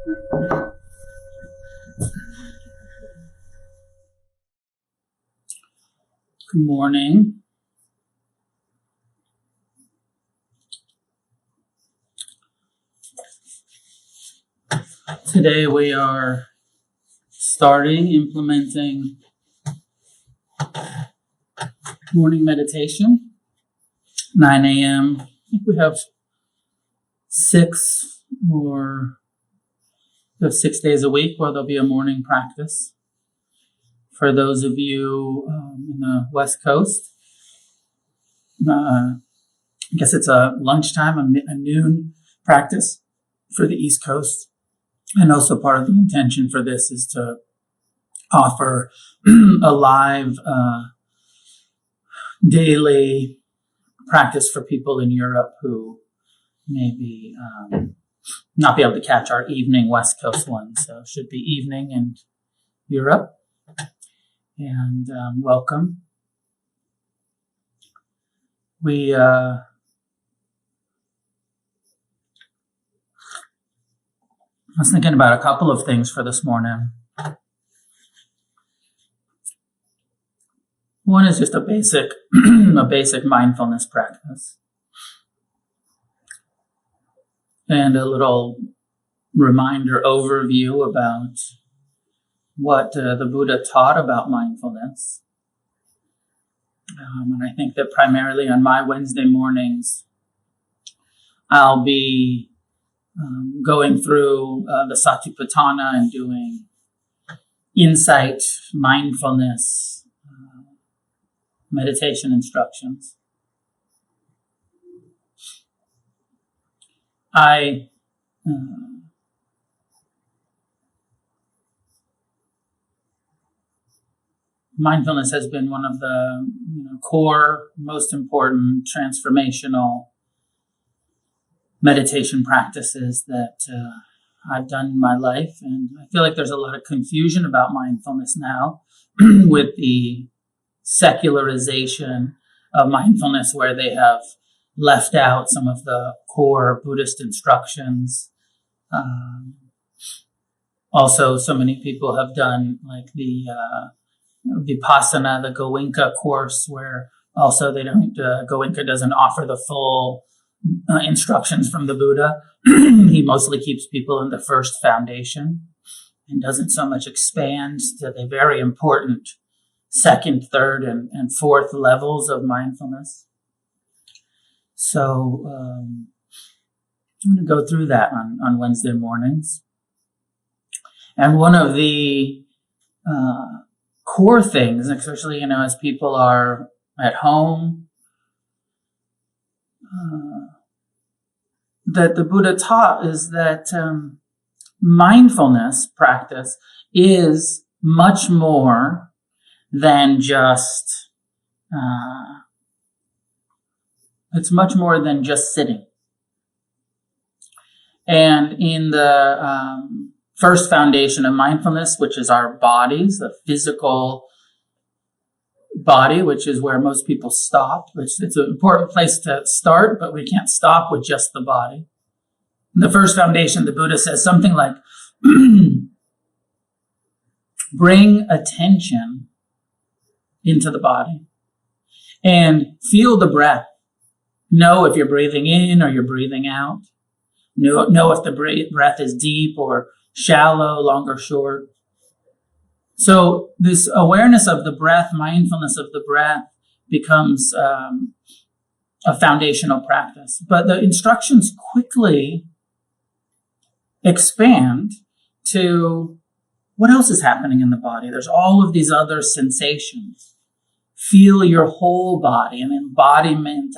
Good morning. Today we are implementing morning meditation, 9 a.m. I think we have 6 days a week where there'll be a morning practice. For those of you in the West Coast, I guess it's a lunchtime, a noon practice. For the East Coast. And also part of the intention for this is to offer a live daily practice for people in Europe who maybe not be able to catch our evening West Coast one. So it should be evening in Europe. And welcome. I was thinking about a couple of things for this morning. One is just a basic mindfulness practice. And a little reminder overview about what the Buddha taught about mindfulness. And I think that primarily on my Wednesday mornings, I'll be going through the Satipatthana and doing insight, mindfulness, meditation instructions. Mindfulness has been one of the core, most important transformational meditation practices that I've done in my life. And I feel like there's a lot of confusion about mindfulness now with the secularization of mindfulness, where they have left out some of the core Buddhist instructions. Also, so many people have done like the Vipassana, the Goenka course, where also they don't, Goenka doesn't offer the full instructions from the Buddha. He mostly keeps people in the first foundation and doesn't so much expand to the very important second, third, and fourth levels of mindfulness. So I'm going to go through that on Wednesday mornings. And one of the core things, especially as people are at home, that the Buddha taught is that mindfulness practice is much more than just sitting. And in the first foundation of mindfulness, which is our bodies, the physical body, which is where most people stop, which it's an important place to start, but we can't stop with just the body. In the first foundation, the Buddha says something like, bring attention into the body and feel the breath. Know if you're breathing in or you're breathing out. Know if the breath is deep or shallow, long or short. So this awareness of the breath, mindfulness of the breath, becomes a foundational practice. But the instructions quickly expand to what else is happening in the body. There's all of these other sensations. Feel your whole body, an embodiment,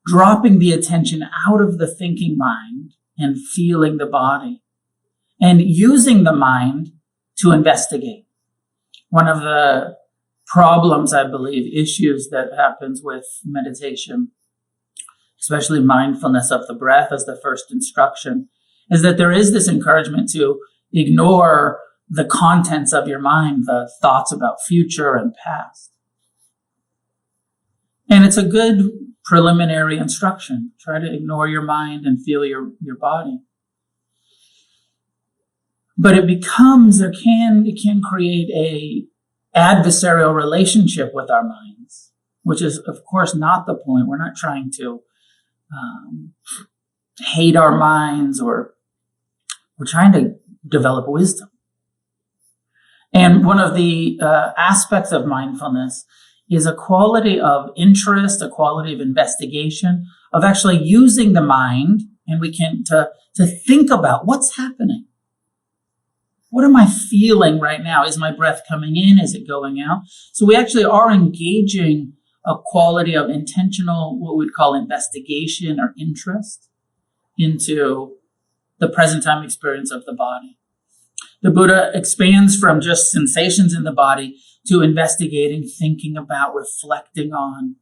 dropping the attention out of the thinking mind and feeling the body, and using the mind to investigate. One of the problems, I believe, issues that happens with meditation, especially mindfulness of the breath as the first instruction, is that there is this encouragement to ignore the contents of your mind, the thoughts about future and past. And it's a good preliminary instruction. Try to ignore your mind and feel your body. But it can create a adversarial relationship with our minds, which is, of course, not the point. We're not trying to hate our minds, or we're trying to develop wisdom. And one of the aspects of mindfulness is a quality of interest, a quality of investigation, of actually using the mind, and we can to think about what's happening. What am I feeling right now? Is my breath coming in? Is it going out? So we actually are engaging a quality of intentional, what we'd call investigation or interest into the present time experience of the body. The Buddha expands from just sensations in the body to investigating, thinking about, reflecting on,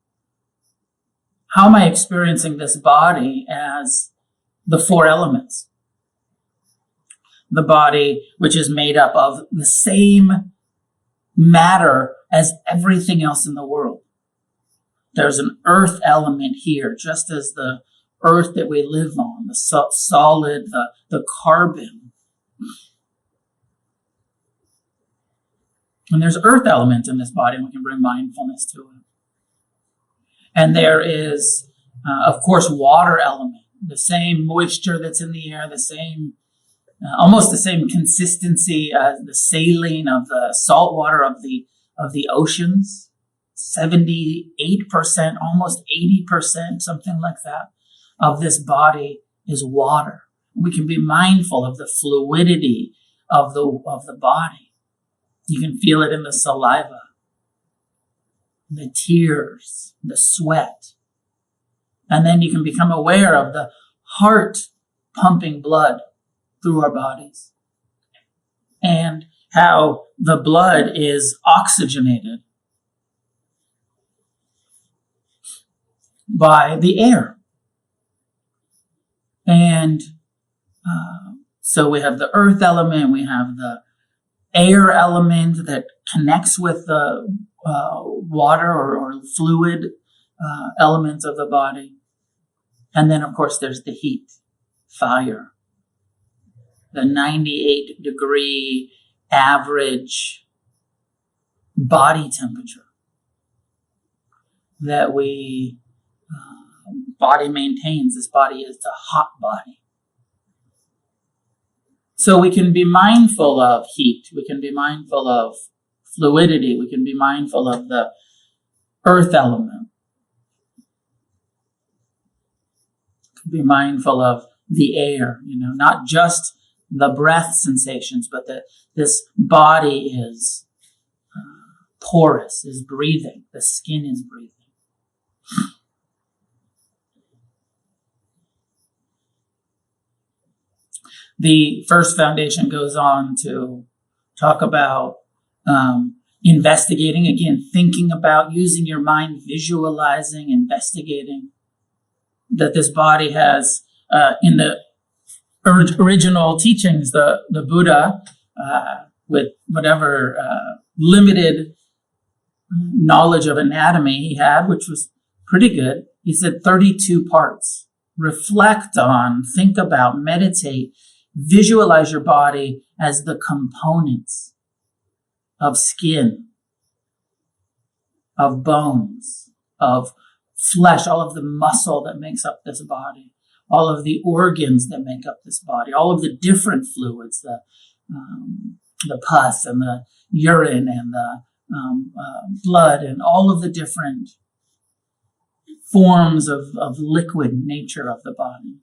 how am I experiencing this body as the four elements? The body, which is made up of the same matter as everything else in the world. There's an earth element here, just as the earth that we live on, the solid, the carbon. And there's earth element in this body, and we can bring mindfulness to it. And there is, of course, water element, the same moisture that's in the air, the same, almost the same consistency as the saline of the salt water of the oceans. 78%, almost 80%, something like that, of this body is water. We can be mindful of the fluidity of the body. You can feel it in the saliva, the tears, the sweat. And then you can become aware of the heart pumping blood through our bodies, and how the blood is oxygenated by the air. And so we have the earth element, we have the air element that connects with the water or fluid elements of the body. And then, of course, there's the heat, fire, the 98-degree average body temperature that body maintains. This body is a hot body. So we can be mindful of heat. We can be mindful of fluidity. We can be mindful of the earth element. We can be mindful of the air, not just the breath sensations, but that this body is porous, is breathing. The skin is breathing. The first foundation goes on to talk about investigating, again, thinking about, using your mind, visualizing, investigating, that this body has, in the original teachings, the Buddha, with whatever limited knowledge of anatomy he had, which was pretty good, he said 32 parts. Reflect on, think about, meditate, visualize your body as the components of skin, of bones, of flesh, all of the muscle that makes up this body, all of the organs that make up this body, all of the different fluids, the pus and the urine and the blood and all of the different forms of liquid nature of the body.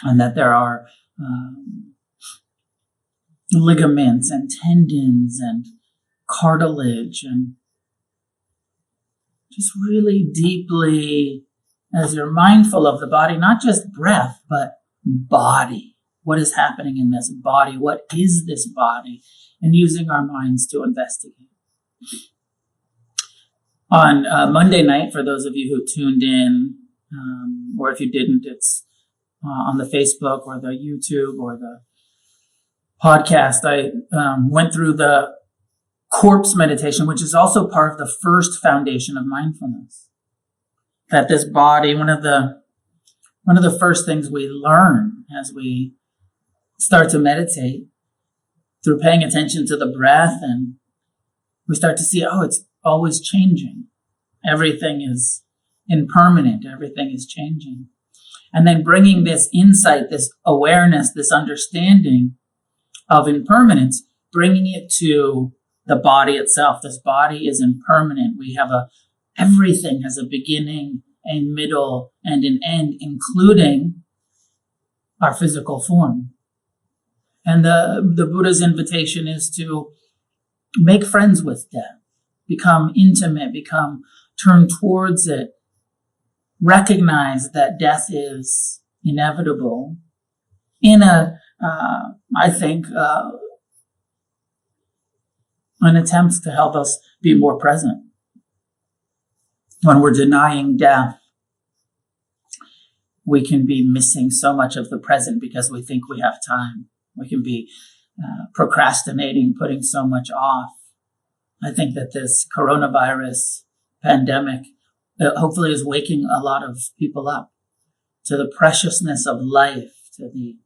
And that there are ligaments and tendons and cartilage, and just really deeply, as you're mindful of the body, not just breath, but body. What is happening in this body? What is this body? And using our minds to investigate. On Monday night, for those of you who tuned in, or if you didn't, it's on the Facebook or the YouTube or the podcast, I went through the corpse meditation, which is also part of the first foundation of mindfulness. That this body, one of the one of the first things we learn as we start to meditate through paying attention to the breath, and we start to see, it's always changing. Everything is impermanent. Everything is changing. And then bringing this insight, this awareness, this understanding of impermanence, bringing it to the body itself. This body is impermanent. Everything has a beginning, a middle, and an end, including our physical form. And the Buddha's invitation is to make friends with death, become intimate, turn towards it, recognize that death is inevitable in an attempt to help us be more present. When we're denying death, we can be missing so much of the present because we think we have time. We can be procrastinating, putting so much off. I think that this coronavirus pandemic hopefully is waking a lot of people up to the preciousness of life, to the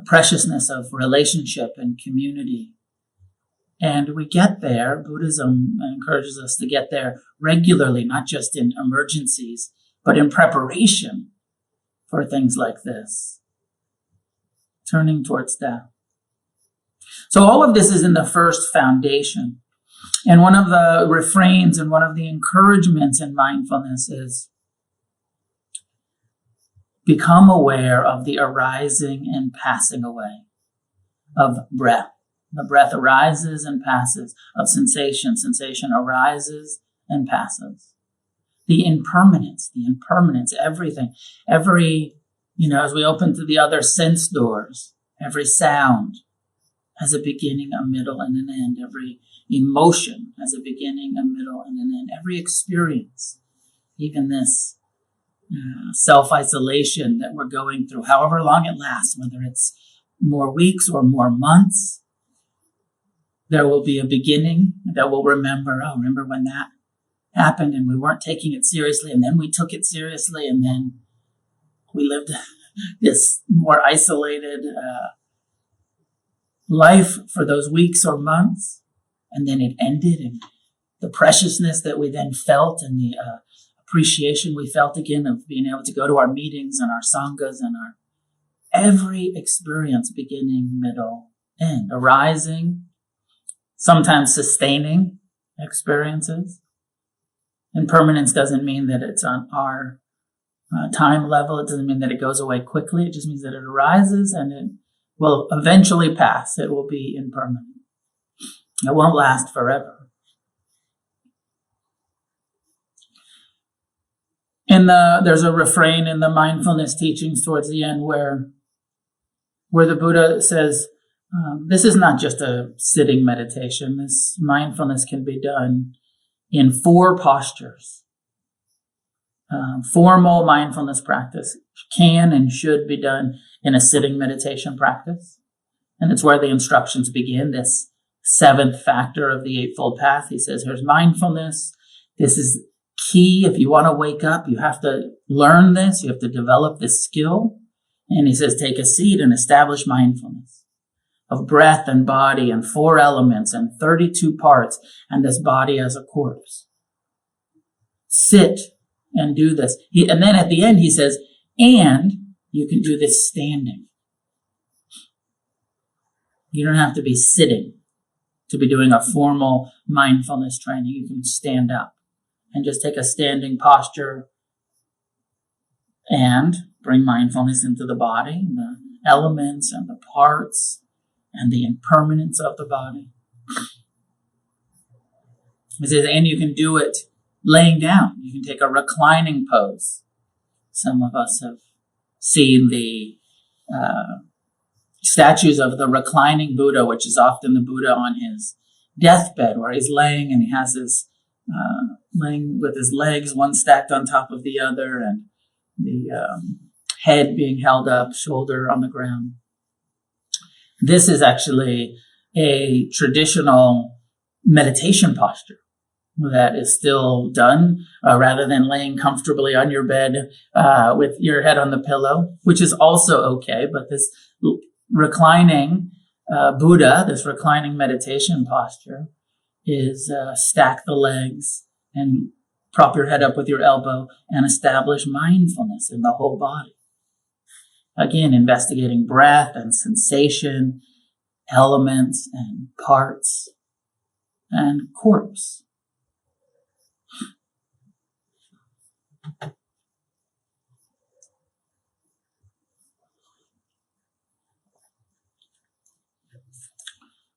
preciousness of relationship and community. And we get there, Buddhism encourages us to get there regularly, not just in emergencies, but in preparation for things like this. Turning towards death. So all of this is in the first foundation. And one of the refrains and one of the encouragements in mindfulness is become aware of the arising and passing away of breath. The breath arises and passes, of sensation. Sensation arises and passes. The impermanence, everything. As we open to the other sense doors, every sound has a beginning, a middle, and an end. Every emotion has a beginning, a middle, and an end. Every experience, even this self-isolation that we're going through, however long it lasts, whether it's more weeks or more months, there will be a beginning that we'll remember when that happened and we weren't taking it seriously, and then we took it seriously, and then we lived this more isolated life for those weeks or months, and then it ended, and the preciousness that we then felt and the appreciation we felt again of being able to go to our meetings and our sanghas and our every experience, beginning, middle, end, arising, sometimes sustaining experiences. Impermanence doesn't mean that it's on our time level. It doesn't mean that it goes away quickly. It just means that it arises and it will eventually pass. It will be impermanent. It won't last forever. There's a refrain in the mindfulness teachings towards the end where the Buddha says, this is not just a sitting meditation. This mindfulness can be done in 4 postures. Formal mindfulness practice can and should be done in a sitting meditation practice. And it's where the instructions begin, this 7th factor of the Eightfold Path. He says, here's mindfulness. This is key. If you want to wake up, you have to learn this. You have to develop this skill. And he says, take a seat and establish mindfulness of breath and body and 4 elements and 32 parts and this body as a corpse. Sit and do this. And then at the end he says, and you can do this standing. You don't have to be sitting to be doing a formal mindfulness training. You can stand up and just take a standing posture and bring mindfulness into the body, the elements and the parts and the impermanence of the body. It says, and you can do it laying down. You can take a reclining pose. Some of us have seen the statues of the reclining Buddha, which is often the Buddha on his deathbed, where he's laying and he has his laying with his legs one stacked on top of the other, and the head being held up, shoulder on the ground. This is actually a traditional meditation posture. that is still done rather than laying comfortably on your bed with your head on the pillow, which is also okay. But this reclining Buddha, this reclining meditation posture is stack the legs and prop your head up with your elbow and establish mindfulness in the whole body. Again, investigating breath and sensation, elements and parts and corpse.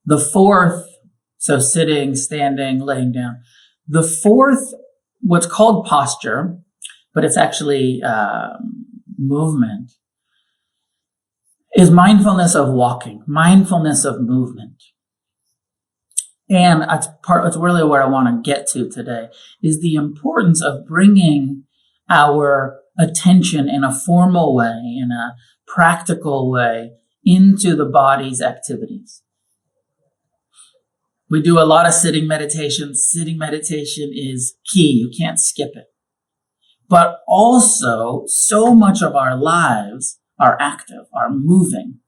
The fourth, so sitting, standing, laying down. The fourth, what's called posture, but it's actually movement, is mindfulness of walking, mindfulness of movement. And it's really where I want to get to today, is the importance of bringing our attention in a formal way, in a practical way, into the body's activities. We do a lot of sitting meditation. Sitting meditation is key. You can't skip it. But also, so much of our lives are active, are moving.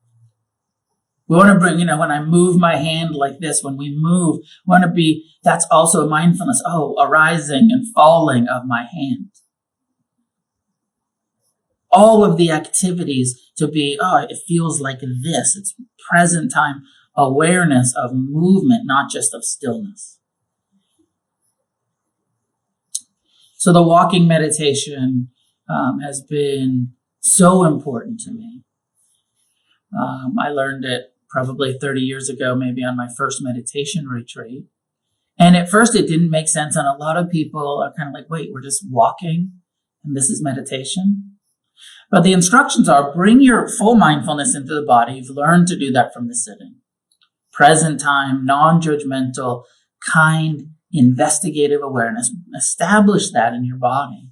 We want to bring, when I move my hand like this, when we move, we want to be, that's also mindfulness. Oh, arising and falling of my hand. All of the activities to be, it feels like this. It's present time awareness of movement, not just of stillness. So the walking meditation has been so important to me. I learned it probably 30 years ago, maybe on my first meditation retreat. And at first it didn't make sense. And a lot of people are kind of like, wait, we're just walking and this is meditation. But the instructions are bring your full mindfulness into the body. You've learned to do that from the sitting. Present time, non-judgmental, kind, investigative awareness. Establish that in your body,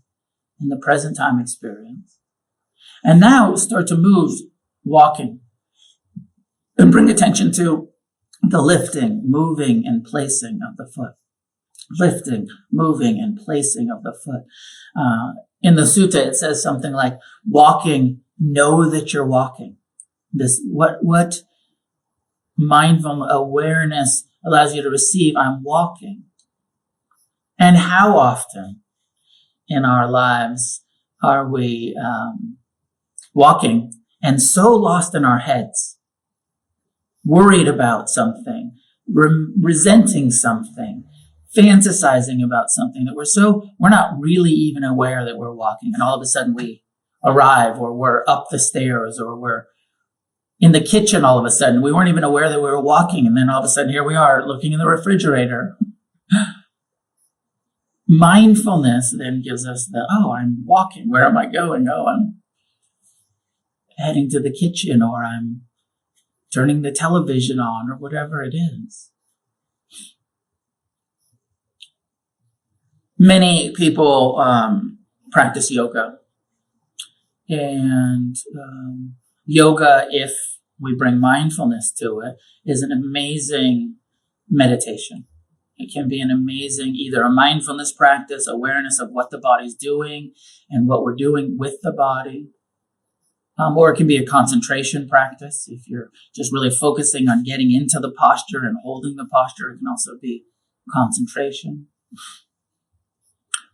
in the present time experience. And now start to move, walking. And bring attention to the lifting, moving, and placing of the foot. Lifting, moving, and placing of the foot. In the sutta, it says something like, walking, know that you're walking. This, what mindful awareness allows you to receive, I'm walking. And how often in our lives are we walking and so lost in our heads, worried about something, resenting something, fantasizing about something that we're not really even aware that we're walking. And all of a sudden we arrive, or we're up the stairs, or we're in the kitchen all of a sudden. We weren't even aware that we were walking. And then all of a sudden here we are looking in the refrigerator. Mindfulness then gives us I'm walking. Where am I going? I'm heading to the kitchen, or I'm turning the television on, or whatever it is. Many people practice yoga. And yoga, if we bring mindfulness to it, is an amazing meditation. It can be an amazing, either a mindfulness practice, awareness of what the body's doing and what we're doing with the body. Or it can be a concentration practice. If you're just really focusing on getting into the posture and holding the posture, it can also be concentration.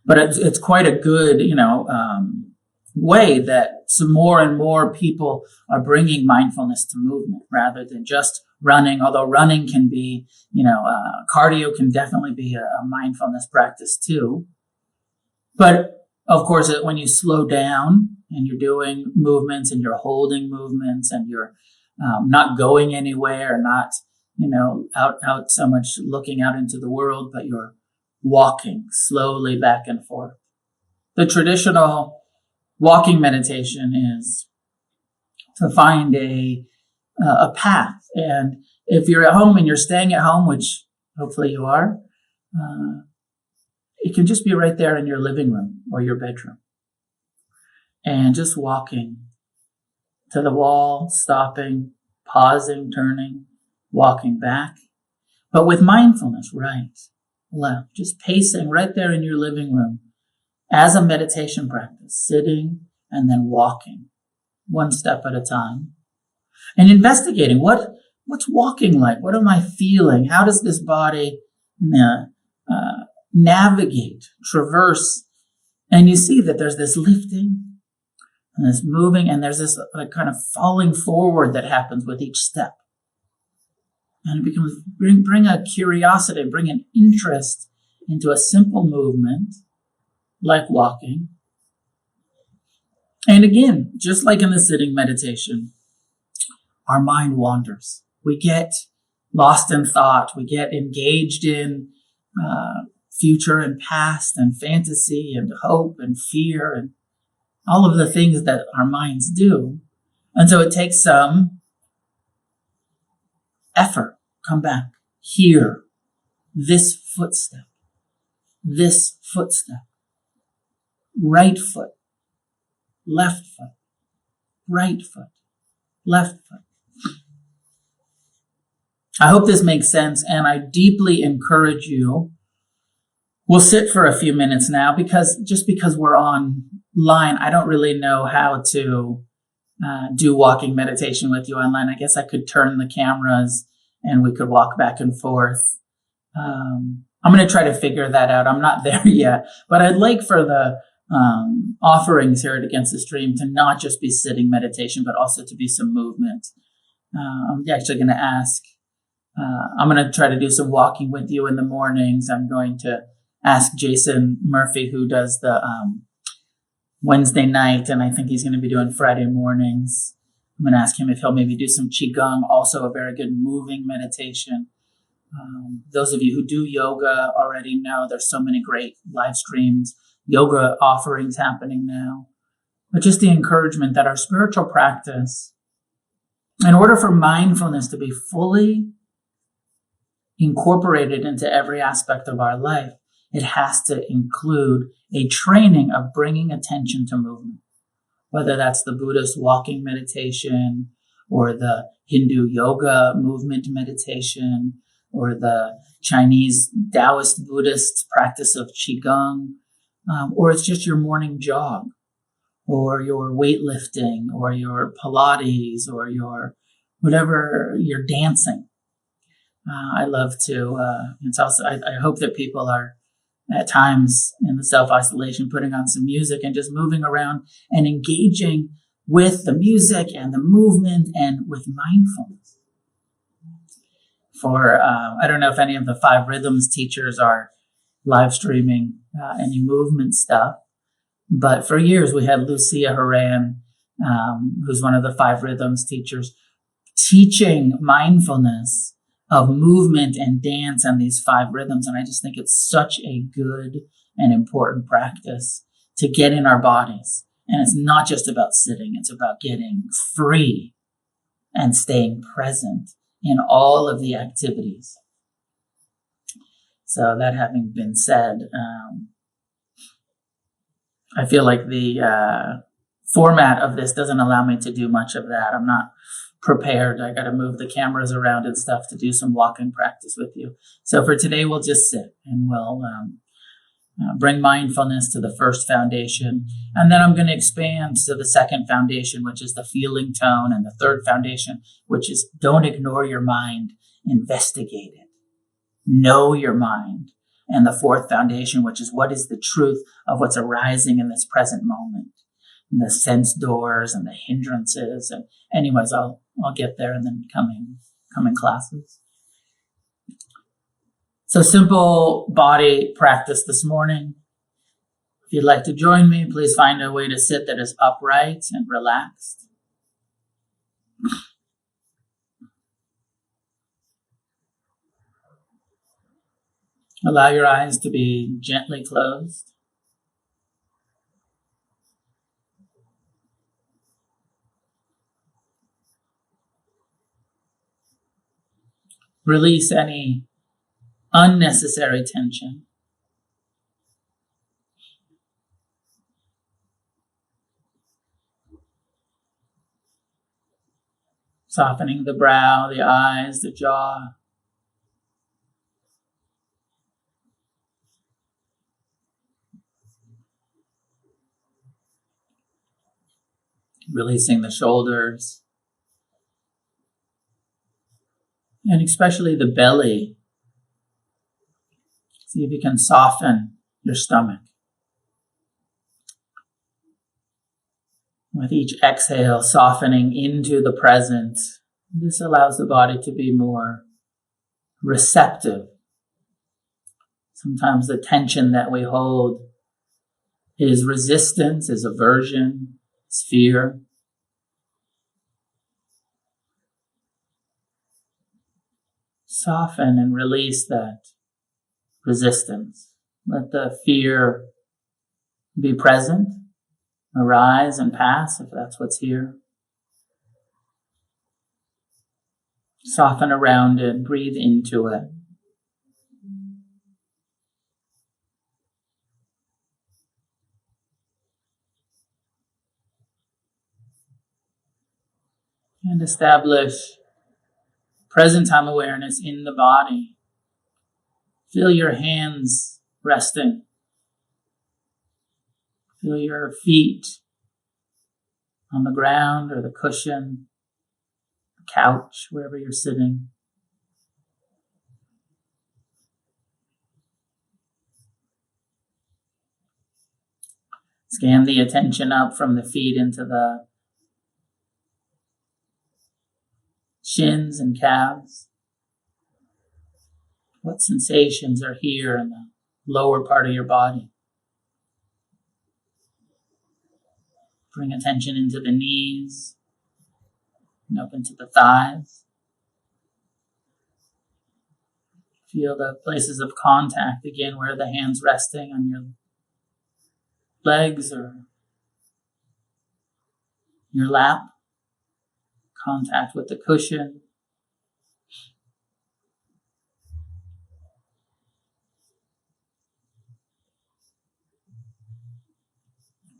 But it's quite a good, way that some more and more people are bringing mindfulness to movement rather than just running. Although running can be, cardio can definitely be a mindfulness practice too. But of course, when you slow down and you're doing movements and you're holding movements and you're not going anywhere, not, out so much looking out into the world, but you're walking slowly back and forth. The traditional walking meditation is to find a path. And if you're at home and you're staying at home, which hopefully you are, it can just be right there in your living room or your bedroom. And just walking to the wall, stopping, pausing, turning, walking back, but with mindfulness, right? left, just pacing right there in your living room as a meditation practice, sitting and then walking one step at a time and investigating what's walking like? What am I feeling? How does this body navigate, traverse? And you see that there's this lifting and this moving, and there's this kind of falling forward that happens with each step. And it becomes, bring a curiosity, bring an interest into a simple movement like walking. And again, just like in the sitting meditation, our mind wanders. We get lost in thought. We get engaged in future and past and fantasy and hope and fear and all of the things that our minds do. And so it takes some effort. Come back. Here. This footstep. This footstep. Right foot. Left foot. Right foot. Left foot. I hope this makes sense, and I deeply encourage you. We'll sit for a few minutes now because we're online, I don't really know how to do walking meditation with you online. I guess I could turn the cameras and we could walk back and forth. I'm going to try to figure that out. I'm not there yet, but I'd like for the offerings here at Against the Stream to not just be sitting meditation, but also to be some movement. I'm actually going to ask, I'm going to try to do some walking with you in the mornings. I'm going to ask Jason Murphy, who does the Wednesday night, and I think he's going to be doing Friday mornings. I'm going to ask him if he'll maybe do some Qigong, also a very good moving meditation. Those of you who do yoga already know there's so many great live streams, yoga offerings happening now. But just the encouragement that our spiritual practice, in order for mindfulness to be fully incorporated into every aspect of our life, it has to include a training of bringing attention to movement. Whether that's the Buddhist walking meditation or the Hindu yoga movement meditation or the Chinese Taoist Buddhist practice of Qigong, or it's just your morning jog or your weightlifting or your Pilates or your whatever, your dancing. I love to, it's also, I hope that people are at times in the self-isolation putting on some music and just moving around and engaging with the music and the movement and with mindfulness. For, I don't know if any of the 5 Rhythms teachers are live streaming any movement stuff, but for years we had Lucia Horan, who's one of the 5 Rhythms teachers, teaching mindfulness of movement and dance and these 5 rhythms. And I just think it's such a good and important practice to get in our bodies. And it's not just about sitting, it's about getting free and staying present in all of the activities. So that having been said, I feel like the format of this doesn't allow me to do much of that. I'm not prepared. I got to move the cameras around and stuff to do some walking practice with you. So for today, we'll just sit and we'll bring mindfulness to the first foundation. And then I'm going to expand to the second foundation, which is the feeling tone, and the third foundation, which is don't ignore your mind, investigate it, know your mind. And the fourth foundation, which is what is the truth of what's arising in this present moment. And the sense doors and the hindrances. And anyways, I'll get there in the coming classes. So simple body practice this morning. If you'd like to join me, please find a way to sit that is upright and relaxed. Allow your eyes to be gently closed. Release any unnecessary tension. Softening the brow, the eyes, the jaw. Releasing the shoulders. And especially the belly. See if you can soften your stomach. With each exhale, softening into the present. This allows the body to be more receptive. Sometimes the tension that we hold is resistance, is aversion, is fear. Soften and release that resistance. Let the fear be present, arise and pass if that's what's here. Soften around it, breathe into it. And establish present time awareness in the body. Feel your hands resting. Feel your feet on the ground or the cushion, the couch, wherever you're sitting. Scan the attention up from the feet into the shins and calves. What sensations are here in the lower part of your body? Bring attention into the knees and up into the thighs. Feel the places of contact again, where the hands resting on your legs or your lap. Contact with the cushion.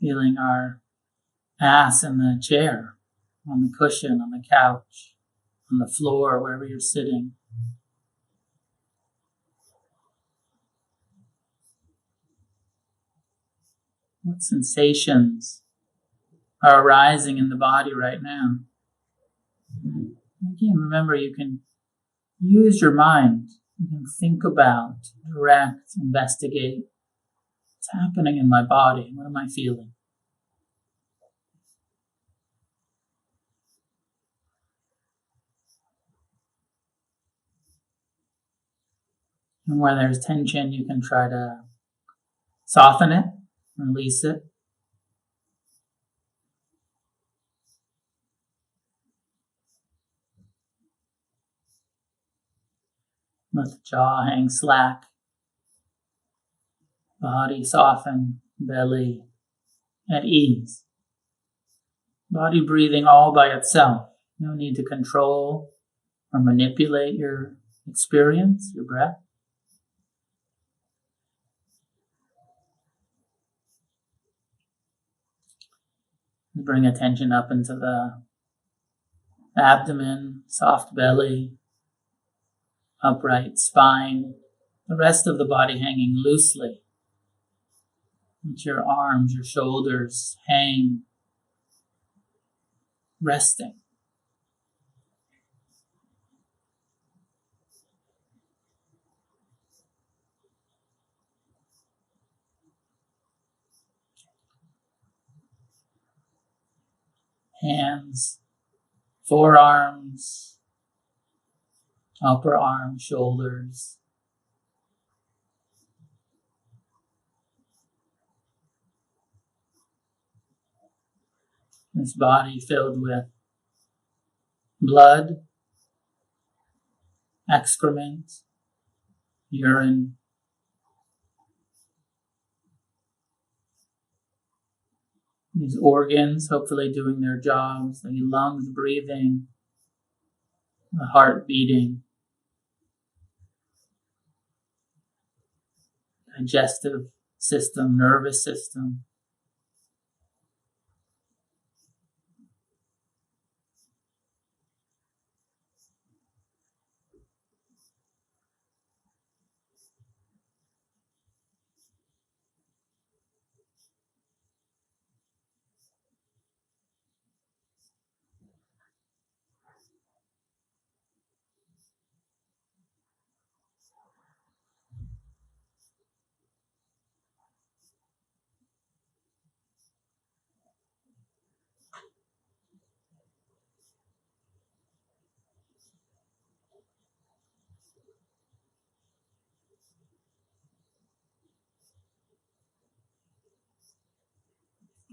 Feeling our ass in the chair, on the cushion, on the couch, on the floor, wherever you're sitting. What sensations are arising in the body right now? Again, remember, you can use your mind. You can think about, direct, investigate. What's happening in my body? What am I feeling? And where there's tension, you can try to soften it, release it. Let the jaw hang slack. Body soften, belly at ease. Body breathing all by itself. No need to control or manipulate your experience, your breath. Bring attention up into the abdomen, soft belly, upright spine, the rest of the body hanging loosely. Let your arms, your shoulders hang, resting. Hands, forearms, upper arms, shoulders. This body filled with blood, excrement, urine. These organs hopefully doing their jobs, the lungs breathing, the heart beating, digestive system, nervous system.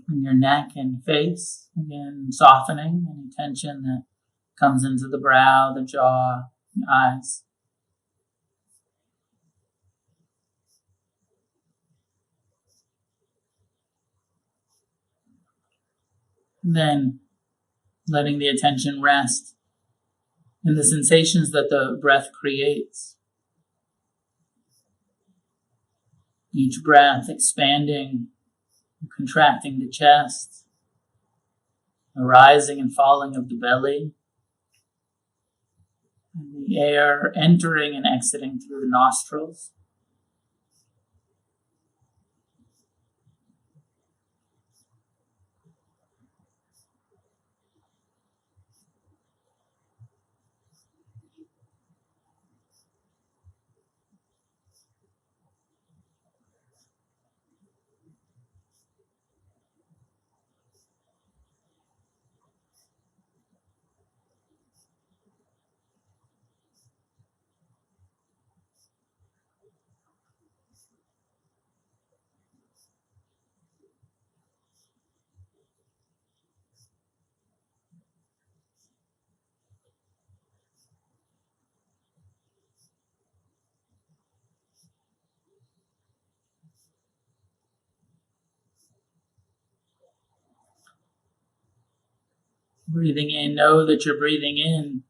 in your neck and face. Again, softening any tension that comes into the brow, the jaw, the eyes. And then letting the attention rest in the sensations that the breath creates. Each breath expanding, contracting the chest, the rising and falling of the belly, and the air entering and exiting through the nostrils. Breathing in, know that you're breathing in.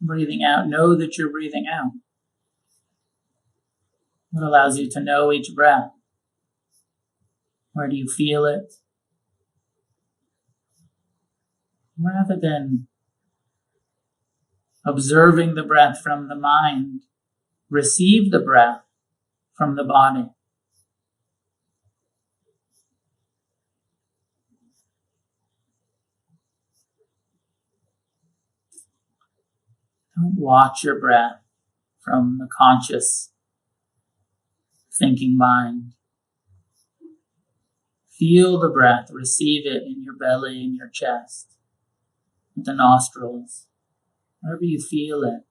Breathing out, know that you're breathing out. What allows you to know each breath? Where do you feel it? Rather than observing the breath from the mind, receive the breath from the body. Don't watch your breath from the conscious thinking mind. Feel the breath, receive it in your belly, in your chest, with the nostrils, wherever you feel it.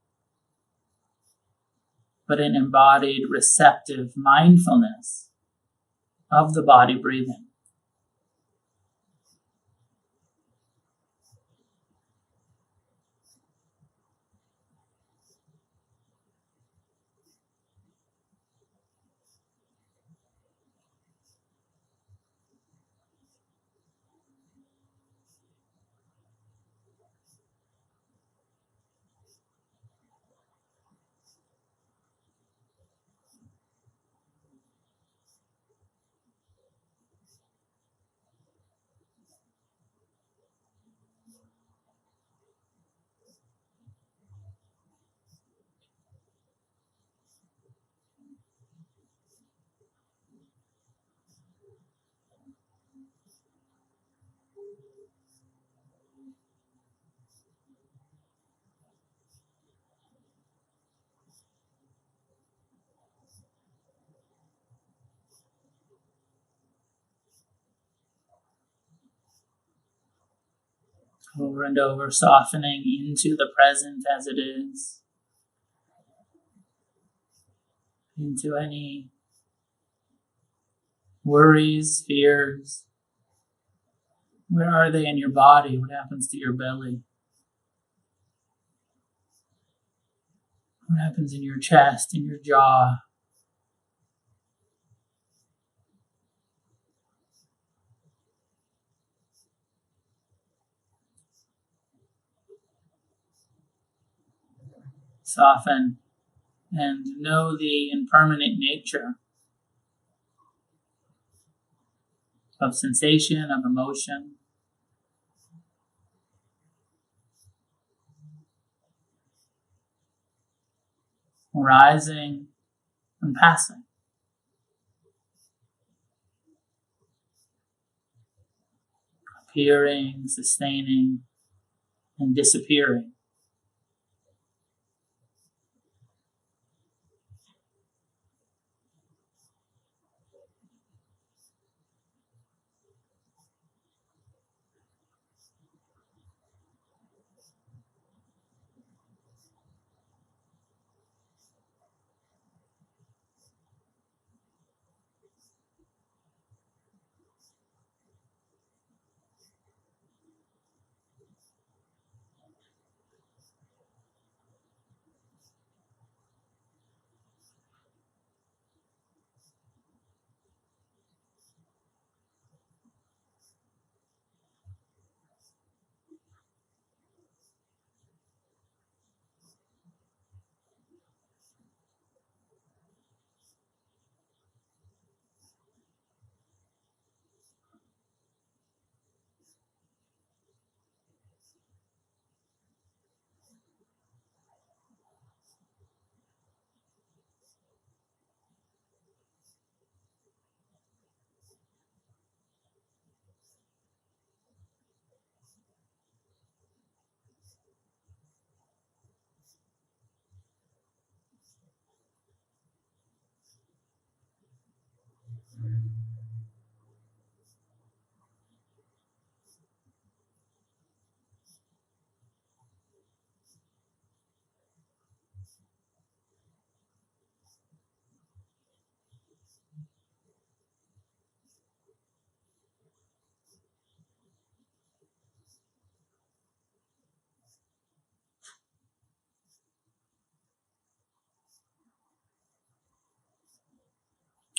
But an embodied, receptive mindfulness of the body breathing. Over and over, softening into the present as it is, into any worries, fears. Where are they in your body? What happens to your belly? What happens in your chest, in your jaw? Soften and know the impermanent nature of sensation, of emotion, rising and passing, appearing, sustaining, and disappearing.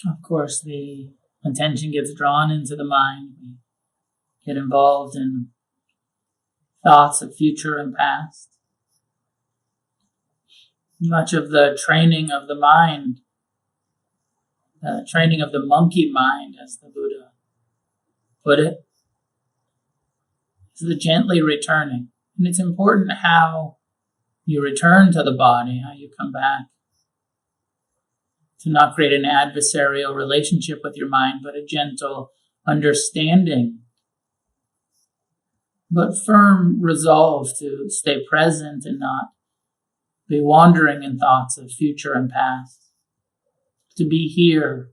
Of course, the attention gets drawn into the mind. We get involved in thoughts of future and past. Much of the training of the mind, the training of the monkey mind, as the Buddha put it, is the gently returning. And it's important how you return to the body, how you come back, to not create an adversarial relationship with your mind, but a gentle understanding, but firm resolve to stay present and not be wandering in thoughts of future and past, to be here,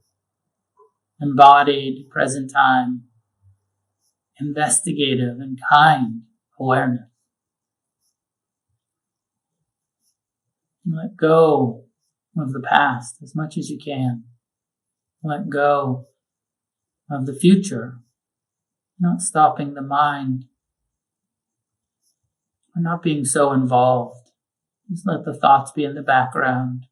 embodied, present time, investigative and kind awareness. Let go of the past as much as you can. Let go of the future, not stopping the mind, or not being so involved. Just let the thoughts be in the background.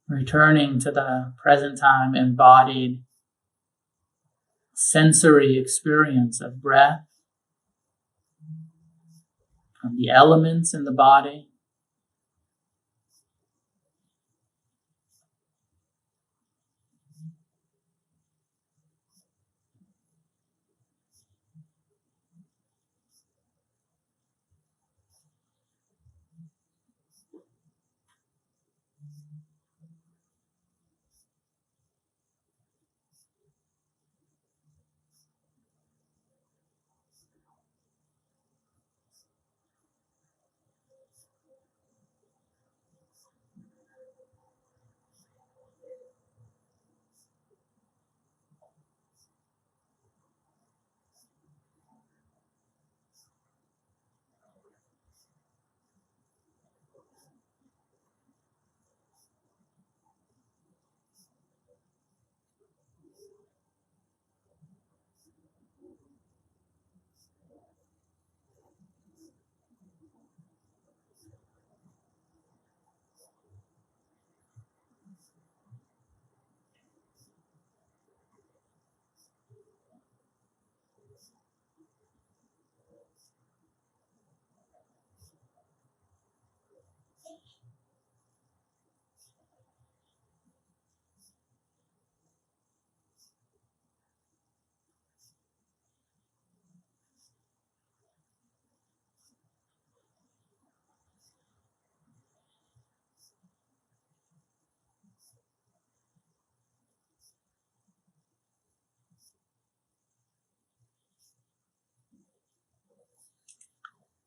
Returning to the present time, embodied sensory experience of breath, of the elements in the body.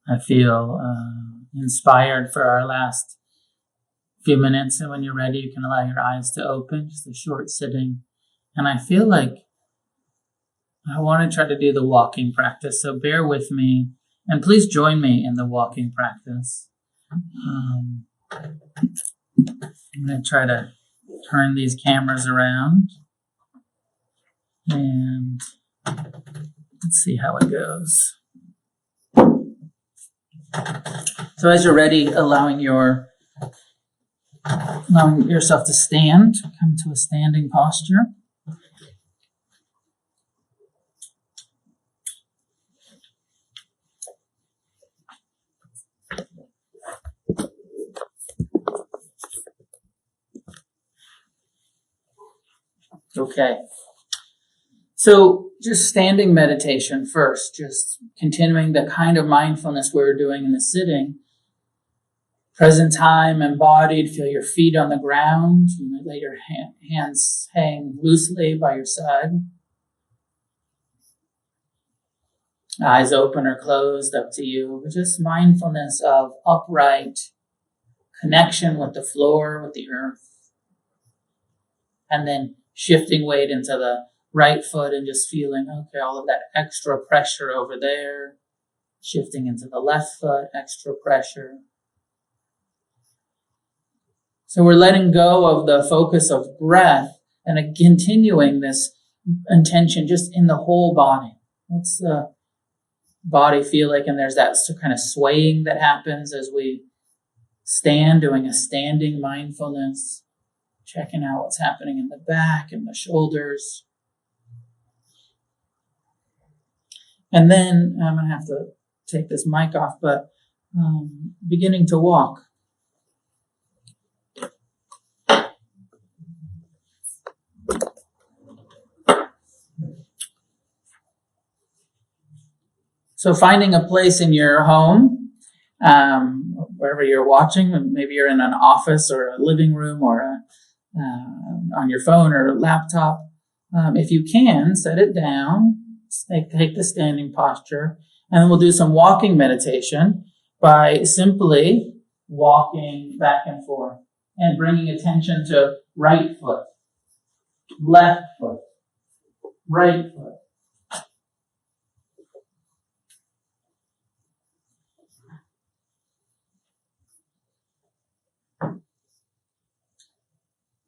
I feel inspired for our last few minutes, and when you're ready, you can allow your eyes to open, just a short sitting. And I feel like I want to try to do the walking practice, so bear with me, and please join me in the walking practice. I'm going to try to turn these cameras around, and let's see how it goes. So as you're ready, allowing yourself to stand, come to a standing posture. Okay. So just standing meditation first, just continuing the kind of mindfulness we were doing in the sitting. Present time, embodied, feel your feet on the ground. You might let your hands hang loosely by your side. Eyes open or closed, up to you. Just mindfulness of upright connection with the floor, with the earth. And then shifting weight into the right foot and just feeling, okay, all of that extra pressure over there. Shifting into the left foot, extra pressure. So we're letting go of the focus of breath and continuing this intention just in the whole body. What's the body feel like? And there's that kind of swaying that happens as we stand, doing a standing mindfulness, checking out what's happening in the back and the shoulders. And then I'm going to have to take this mic off, but beginning to walk. So finding a place in your home, wherever you're watching, maybe you're in an office or a living room or on your phone or a laptop. If you can, set it down, take the standing posture, and then we'll do some walking meditation by simply walking back and forth and bringing attention to right foot, left foot, right foot.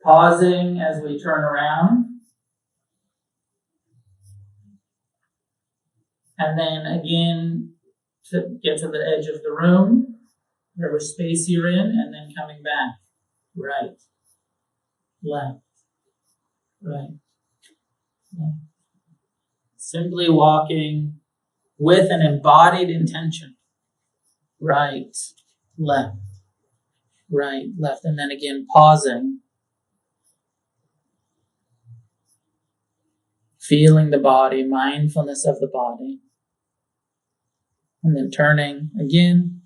Pausing as we turn around. And then again, to get to the edge of the room, whatever space you're in, and then coming back. Right, left, right, left. Simply walking with an embodied intention. Right, left, right, left. And then again, pausing. Feeling the body, mindfulness of the body. And then turning again.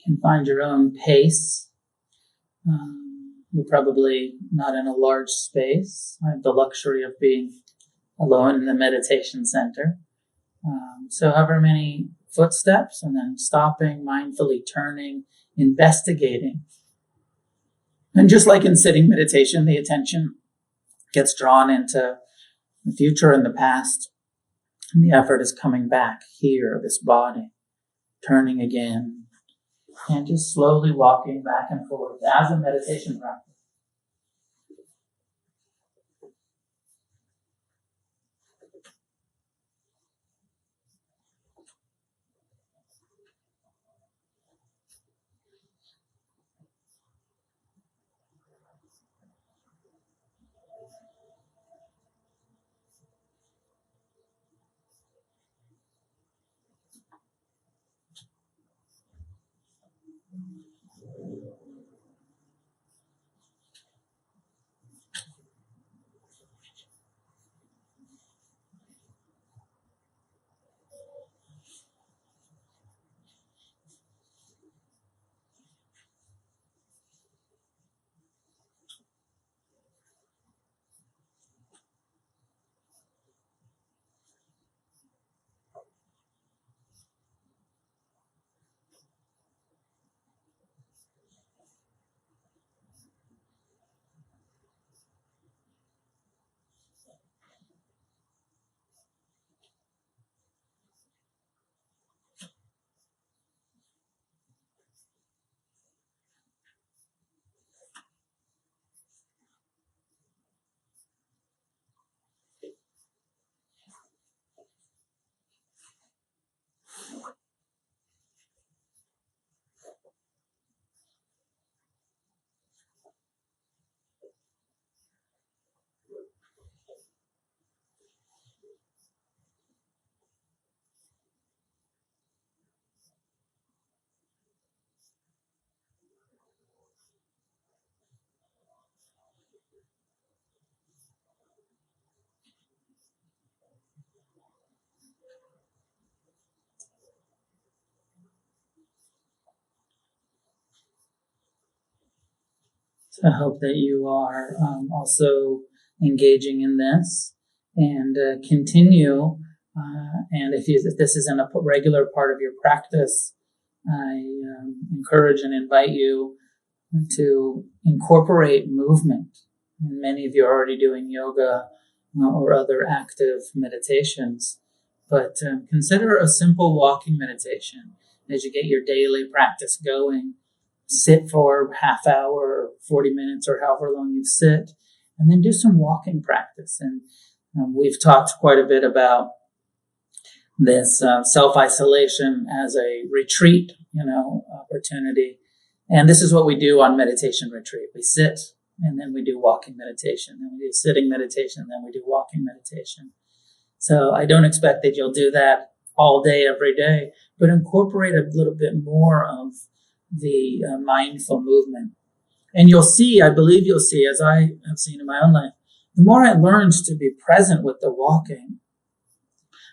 You can find your own pace. You're probably not in a large space. I have the luxury of being alone in the meditation center. So however many footsteps, and then stopping, mindfully turning, investigating. And just like in sitting meditation, the attention gets drawn into the future and the past. And the effort is coming back here, this body, turning again, and just slowly walking back and forth as a meditation practice. So I hope that you are also engaging in this and continue. And if this isn't a regular part of your practice, I encourage and invite you to incorporate movement. And many of you are already doing yoga or other active meditations, but consider a simple walking meditation as you get your daily practice going. Sit for half hour or 40 minutes or however long you sit, and then do some walking practice. And we've talked quite a bit about this self-isolation as a retreat, opportunity. And this is what we do on meditation retreat. We sit, and then we do walking meditation. Then we do sitting meditation, and then we do walking meditation. So I don't expect that you'll do that all day, every day, but incorporate a little bit more of the mindful movement. And I believe you'll see, as I have seen in my own life, the more I learned to be present with the walking,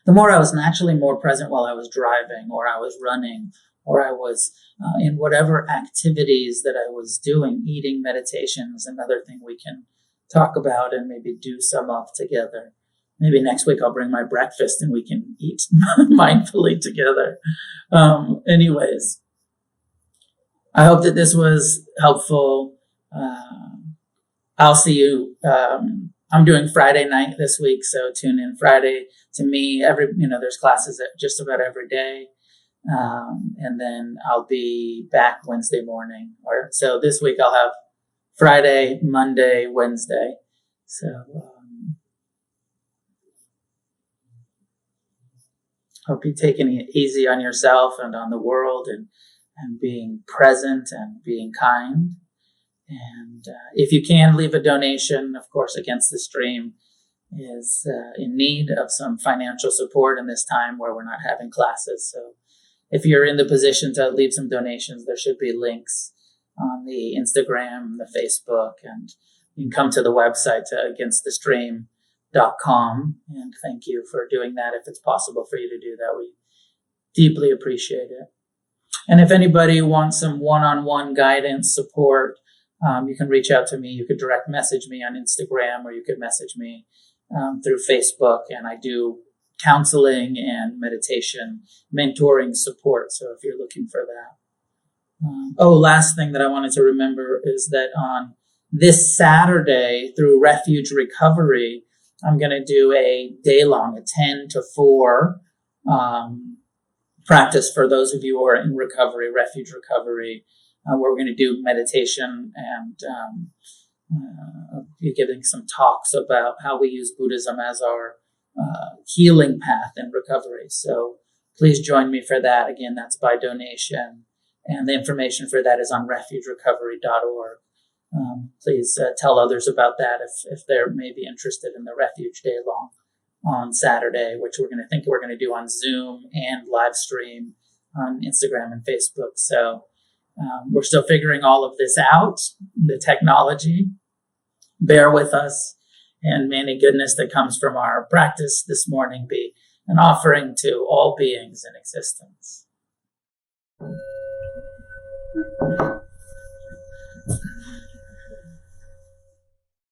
the more I was naturally more present while I was driving, or I was running, or I was in whatever activities that I was doing. Eating meditation is another thing we can talk about and maybe do some of together. Maybe next week I'll bring my breakfast and we can eat mindfully together. Anyways, I hope that this was helpful. I'll see you. I'm doing Friday night this week, so tune in Friday to me. There's classes just about every day. And then I'll be back Wednesday morning. So this week I'll have Friday, Monday, Wednesday. So hope you're taking it easy on yourself and on the world, and being present and being kind. And if you can, leave a donation. Of course, Against the Stream is in need of some financial support in this time where we're not having classes. So if you're in the position to leave some donations, there should be links on the Instagram, the Facebook, and you can come to the website to againstthestream.com. And thank you for doing that. If it's possible for you to do that, we deeply appreciate it. And if anybody wants some one-on-one guidance, support, you can reach out to me. You could direct message me on Instagram, or you could message me through Facebook. And I do counseling and meditation, mentoring support. So if you're looking for that. Last thing that I wanted to remember is that on this Saturday through Refuge Recovery, I'm going to do a day-long, a 10 to 4 practice for those of you who are in recovery, Refuge Recovery, where we're going to do meditation and be giving some talks about how we use Buddhism as our healing path in recovery. So please join me for that. Again, that's by donation. And the information for that is on refugerecovery.org. Please tell others about that if they're maybe interested in the Refuge Day Long on Saturday, which we're going to do on Zoom and live stream on Instagram and Facebook. So we're still figuring all of this out, the technology. Bear with us, and may the goodness that comes from our practice this morning be an offering to all beings in existence.